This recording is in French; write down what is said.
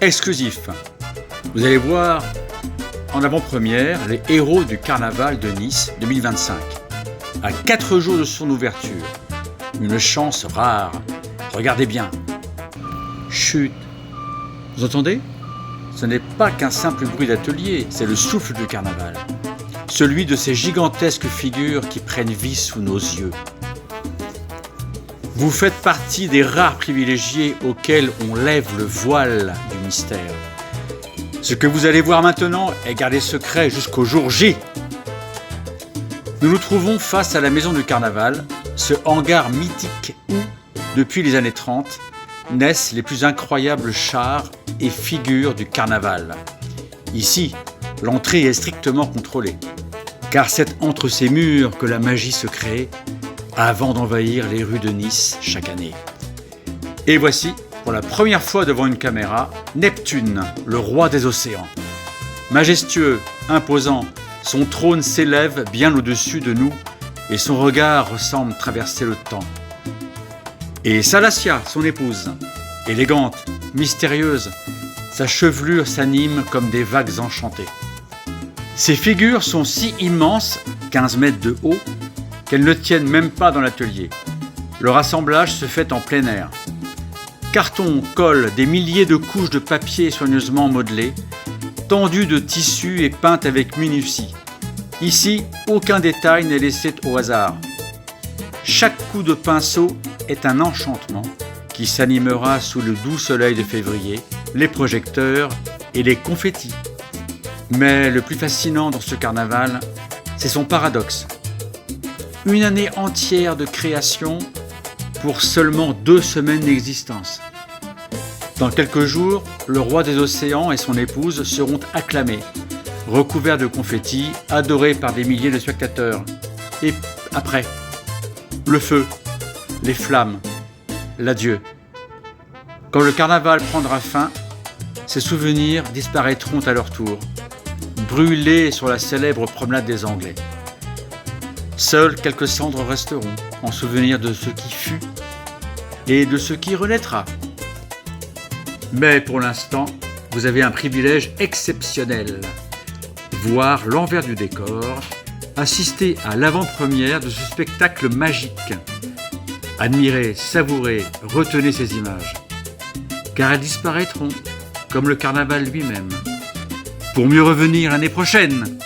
exclusif. Vous allez voir en avant-première les héros du carnaval de Nice 2025. À 4 jours de son ouverture. Une chance rare. Regardez bien. Chut. Vous entendez ? Ce n'est pas qu'un simple bruit d'atelier, c'est le souffle du carnaval. Celui de ces gigantesques figures qui prennent vie sous nos yeux. Vous faites partie des rares privilégiés auxquels on lève le voile du mystère. Ce que vous allez voir maintenant est gardé secret jusqu'au jour J. Nous nous trouvons face à la maison du carnaval, ce hangar mythique où, depuis les années 30, naissent les plus incroyables chars et figures du carnaval. Ici, l'entrée est strictement contrôlée, car c'est entre ces murs que la magie se crée avant d'envahir les rues de Nice chaque année. Et voici, pour la première fois devant une caméra, Neptune, le roi des océans. Majestueux, imposant, son trône s'élève bien au-dessus de nous et son regard semble traverser le temps. Et Salacia, son épouse, élégante, mystérieuse, sa chevelure s'anime comme des vagues enchantées. Ces figures sont si immenses, 15 mètres de haut, qu'elles ne tiennent même pas dans l'atelier. Leur assemblage se fait en plein air. Carton, colle, des milliers de couches de papier soigneusement modelées, tendues de tissus et peintes avec minutie. Ici, aucun détail n'est laissé au hasard. Chaque coup de pinceau est un enchantement qui s'animera sous le doux soleil de février, les projecteurs et les confettis. Mais le plus fascinant dans ce carnaval, c'est son paradoxe. Une année entière de création pour seulement 2 semaines d'existence. Dans quelques jours, le roi des océans et son épouse seront acclamés, recouverts de confettis, adorés par des milliers de spectateurs. Et après, le feu, les flammes, l'adieu. Quand le carnaval prendra fin, ces souvenirs disparaîtront à leur tour, brûlés sur la célèbre promenade des Anglais. Seules quelques cendres resteront en souvenir de ce qui fut et de ce qui renaîtra. Mais pour l'instant, vous avez un privilège exceptionnel. Voir l'envers du décor, assister à l'avant-première de ce spectacle magique. Admirez, savourez, retenez ces images. Car elles disparaîtront, comme le carnaval lui-même. Pour mieux revenir l'année prochaine.